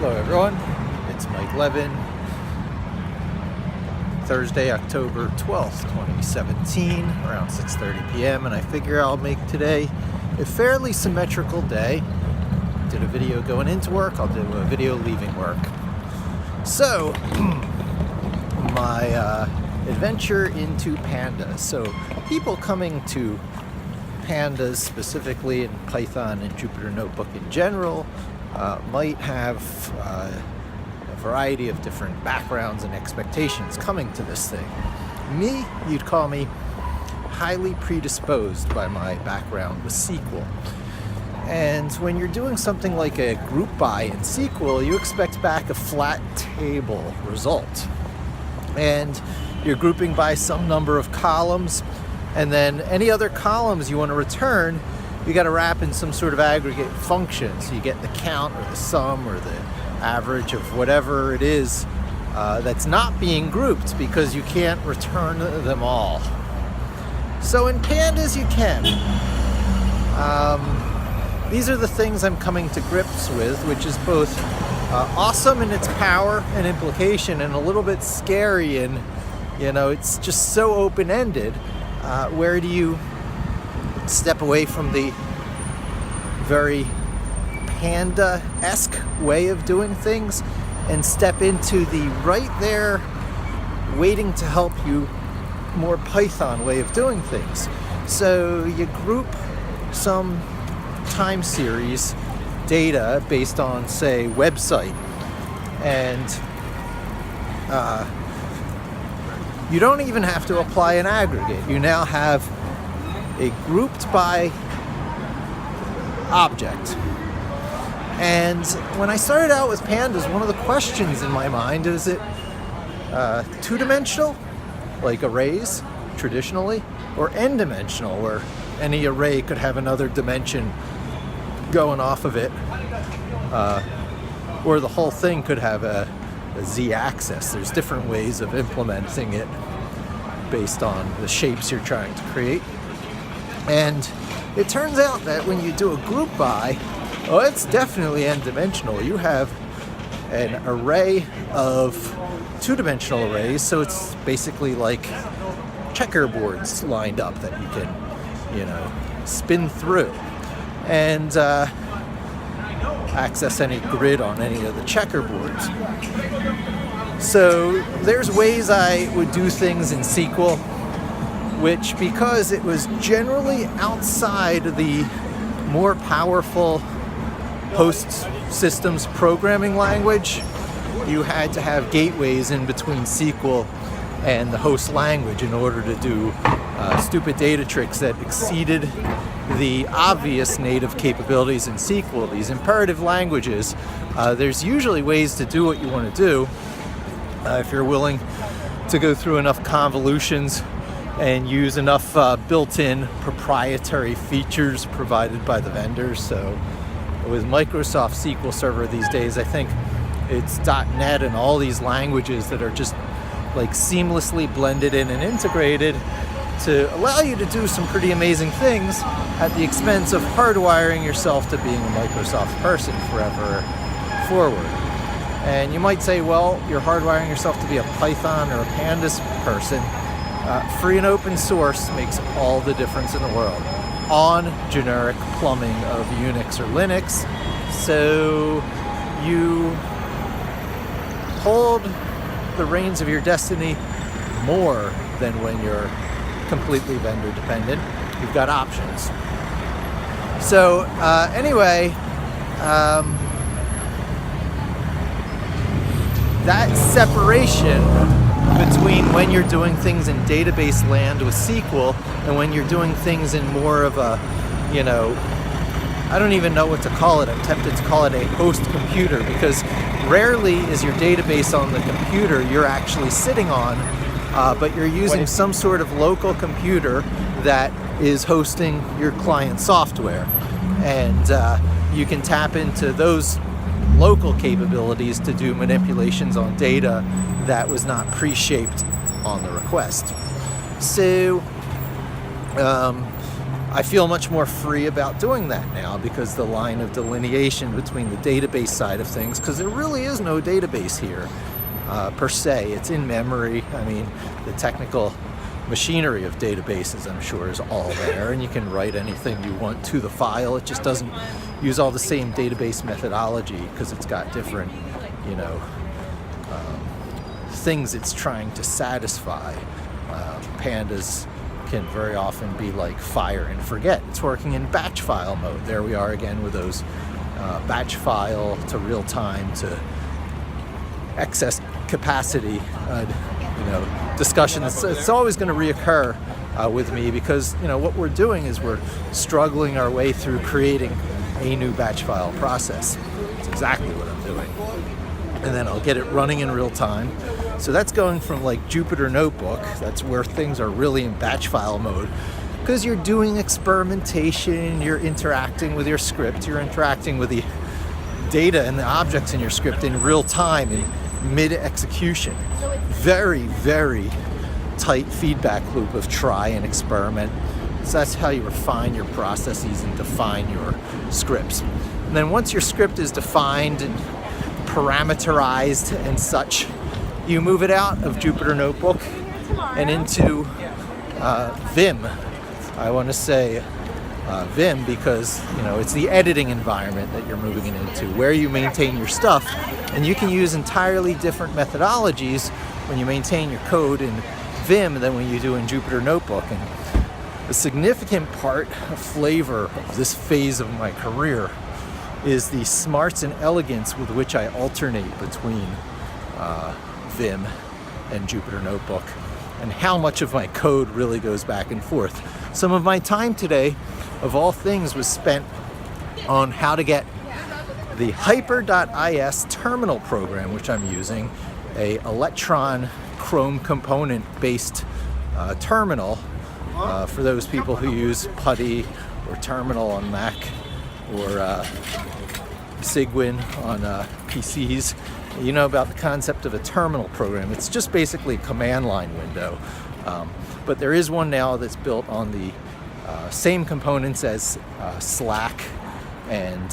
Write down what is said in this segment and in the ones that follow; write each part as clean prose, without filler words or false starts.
Hello everyone, it's Mike Levin. Thursday, October 12th, 2017, around 6:30 p.m. and I figure I'll make today a fairly symmetrical day. Did a video going into work, I'll do a video leaving work. So, my adventure into Pandas. So, people coming to Pandas specifically in Python and Jupyter Notebook in general might have a variety of different backgrounds and expectations coming to this thing. Me, you'd call me highly predisposed by my background with SQL. And when you're doing something like a groupby in SQL, you expect back a flat table result. And you're grouping by some number of columns, and then any other columns you want to return, you got to wrap in some sort of aggregate function. So you get the count or the sum or the average of whatever it is that's not being grouped, because you can't return them all. So in Pandas you can. These are the things I'm coming to grips with, which is both awesome in its power and implication, and a little bit scary, and it's just so open-ended. Where do you step away from the very Panda-esque way of doing things and step into the right there, waiting to help you, more Python way of doing things? So you group some time series data based on, say, website, and you don't even have to apply an aggregate. You now have a grouped by object. And when I started out with Pandas, one of the questions in my mind is it two-dimensional, like arrays traditionally, or n-dimensional, where any array could have another dimension going off of it, or the whole thing could have a z-axis. There's different ways of implementing it based on the shapes you're trying to create. And it turns out that when you do a group by, it's definitely n-dimensional. You have an array of two-dimensional arrays, so it's basically like checkerboards lined up that you can, spin through and access any grid on any of the checkerboards. So there's ways I would do things in SQL, which, because it was generally outside the more powerful host systems programming language, you had to have gateways in between SQL and the host language in order to do stupid data tricks that exceeded the obvious native capabilities in SQL. These imperative languages, there's usually ways to do what you want to do if you're willing to go through enough convolutions and use enough built-in proprietary features provided by the vendors. So with Microsoft SQL Server these days, I think it's .NET and all these languages that are just like seamlessly blended in and integrated to allow you to do some pretty amazing things at the expense of hardwiring yourself to being a Microsoft person forever forward. And you might say, well, you're hardwiring yourself to be a Python or a Pandas person. Free and open source makes all the difference in the world on generic plumbing of Unix or Linux. So you hold the reins of your destiny more than when you're completely vendor dependent. You've got options. So anyway, that separation between when you're doing things in database land with SQL and when you're doing things in more of a, I don't even know what to call it. I'm tempted to call it a host computer, because rarely is your database on the computer you're actually sitting on, but you're using some sort of local computer that is hosting your client software. And you can tap into those local capabilities to do manipulations on data that was not pre-shaped on the request. So I feel much more free about doing that now because the line of delineation between the database side of things, because there really is no database here per se. It's in memory. I mean, the technical machinery of databases, I'm sure, is all there, and you can write anything you want to the file. It just doesn't use all the same database methodology because it's got different, you know, things it's trying to satisfy. Pandas can very often be like fire and forget. It's working in batch file mode. There we are again with those batch file to real time to excess capacity discussion. It's always going to reoccur with me because, you know, what we're doing is we're struggling our way through creating a new batch file process. It's exactly what I'm doing. And then I'll get it running in real time. So that's going from like Jupyter Notebook, that's where things are really in batch file mode, because you're doing experimentation, you're interacting with your script, you're interacting with the data and the objects in your script in real time, in mid-execution. Very, very tight feedback loop of try and experiment. So that's how you refine your processes and define your scripts. And then once your script is defined and parameterized and such, you move it out of Jupyter Notebook and into Vim. I want to say Vim because, you know, it's the editing environment that you're moving it into, where you maintain your stuff. And you can use entirely different methodologies when you maintain your code in Vim than when you do in Jupyter Notebook. And a significant part of flavor of this phase of my career is the smarts and elegance with which I alternate between Vim and Jupyter Notebook, and how much of my code really goes back and forth. Some of my time today, of all things, was spent on how to get the hyper.is terminal program, which I'm using, a Electron Chrome component based terminal for those people who use PuTTY or Terminal on Mac or Cygwin on PCs. You know about the concept of a terminal program. It's just basically a command line window. But there is one now that's built on the same components as Slack and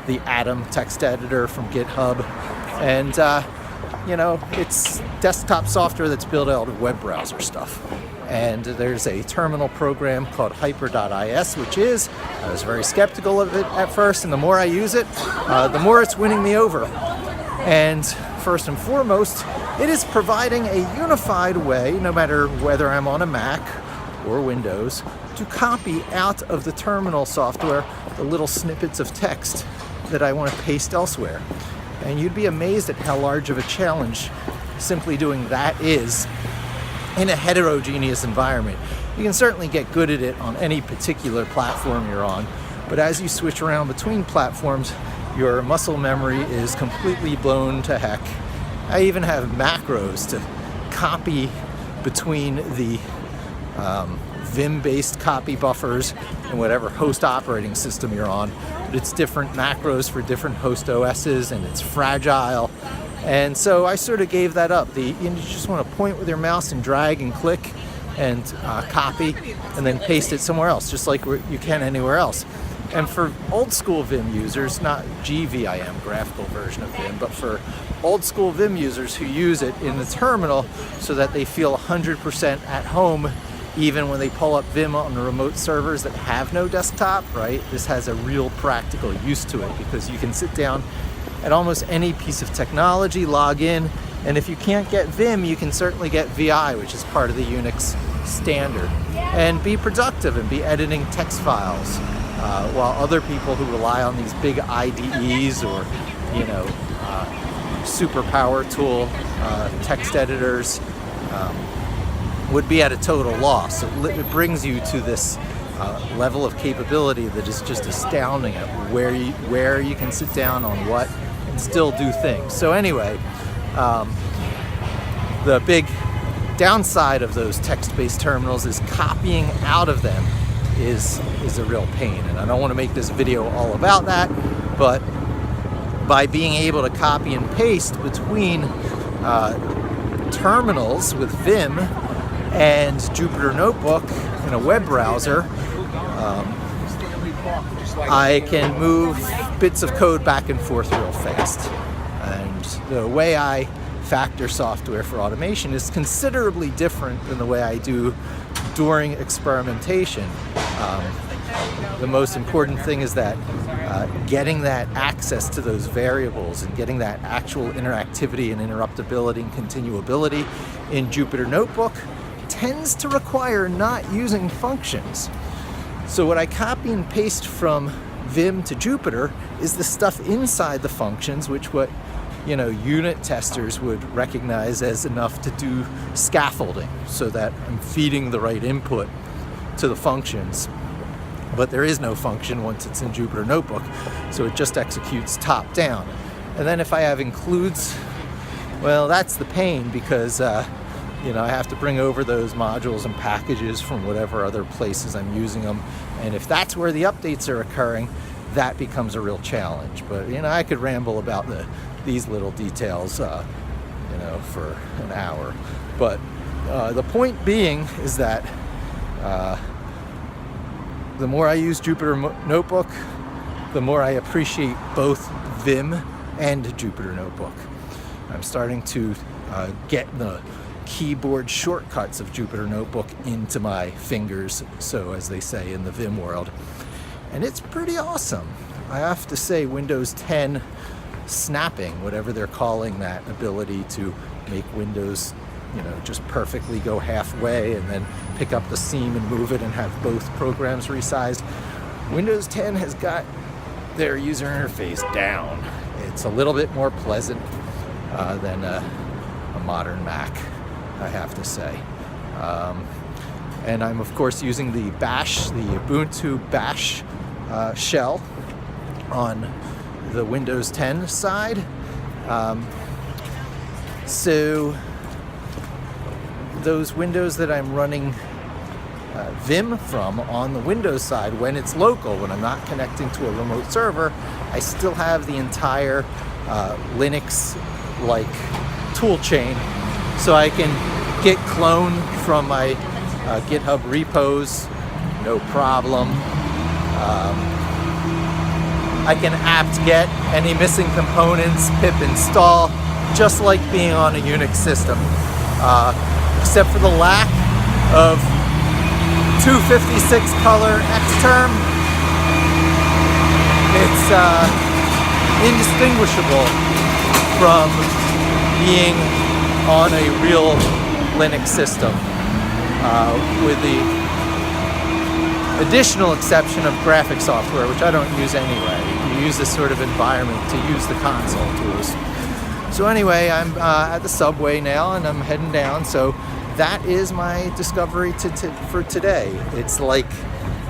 the Atom text editor from GitHub. And, you know, it's desktop software that's built out of web browser stuff. And there's a terminal program called hyper.is, which is, I was very skeptical of it at first, and the more I use it, the more it's winning me over. And first and foremost, it is providing a unified way, no matter whether I'm on a Mac or Windows, to copy out of the terminal software the little snippets of text that I want to paste elsewhere. And you'd be amazed at how large of a challenge simply doing that is in a heterogeneous environment. You can certainly get good at it on any particular platform you're on, but as you switch around between platforms, your muscle memory is completely blown to heck. I even have macros to copy between the Vim-based copy buffers and whatever host operating system you're on. But it's different macros for different host OSs, and it's fragile. And so I sort of gave that up. You just want to point with your mouse and drag and click and copy and then paste it somewhere else, just like you can anywhere else. And for old school Vim users, not GVIM, graphical version of Vim, but for old school Vim users who use it in the terminal so that they feel 100% at home even when they pull up Vim on the remote servers that have no desktop, right? This has a real practical use to it because you can sit down at almost any piece of technology, log in, and if you can't get Vim, you can certainly get VI, which is part of the Unix standard, and be productive and be editing text files. While other people who rely on these big IDEs or, you know, super power tool text editors would be at a total loss. It brings you to this level of capability that is just astounding at where you can sit down on what and still do things. So anyway, the big downside of those text-based terminals is copying out of them is a real pain, and I don't want to make this video all about that, but by being able to copy and paste between terminals with Vim and Jupyter Notebook in a web browser, I can move bits of code back and forth real fast. And the way I factor software for automation is considerably different than the way I do during experimentation. The most important thing is that getting that access to those variables and getting that actual interactivity and interruptibility and continuability in Jupyter Notebook tends to require not using functions. So what I copy and paste from Vim to Jupyter is the stuff inside the functions, which unit testers would recognize as enough to do scaffolding, so that I'm feeding the right input to the functions. But there is no function once it's in Jupyter Notebook, so it just executes top down. And then if I have includes, well, that's the pain, because I have to bring over those modules and packages from whatever other places I'm using them. And if that's where the updates are occurring, that becomes a real challenge. But I could ramble about these little details for an hour. But the point being is that the more I use Jupyter Notebook, the more I appreciate both Vim and Jupyter Notebook. I'm starting to get the keyboard shortcuts of Jupyter Notebook into my fingers, so as they say in the Vim world. And it's pretty awesome. I have to say, Windows 10 snapping, whatever they're calling that ability to make Windows just perfectly go halfway and then pick up the seam and move it and have both programs resized. Windows 10 has got their user interface down. It's a little bit more pleasant than a modern Mac, I have to say. And I'm of course using the Ubuntu Bash shell on the Windows 10 side. So those windows that I'm running Vim from on the Windows side, when it's local, when I'm not connecting to a remote server, I still have the entire Linux-like tool chain, so I can git clone from my GitHub repos, no problem. I can apt-get any missing components, pip install, just like being on a Unix system. Except for the lack of 256 color Xterm, it's indistinguishable from being on a real Linux system, with the additional exception of graphic software, which I don't use anyway. You use this sort of environment to use the console tools. So anyway, I'm at the subway now and I'm heading down, so that is my discovery for today. It's like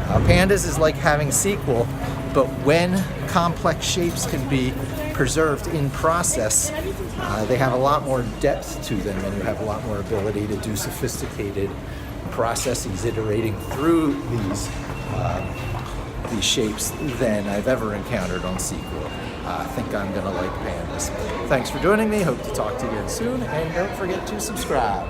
Pandas is like having SQL, but when complex shapes can be preserved in process, they have a lot more depth to them, and you have a lot more ability to do sophisticated processes iterating through these shapes than I've ever encountered on SQL. I think I'm going to like Pandas. Thanks for joining me. Hope to talk to you again soon, and don't forget to subscribe.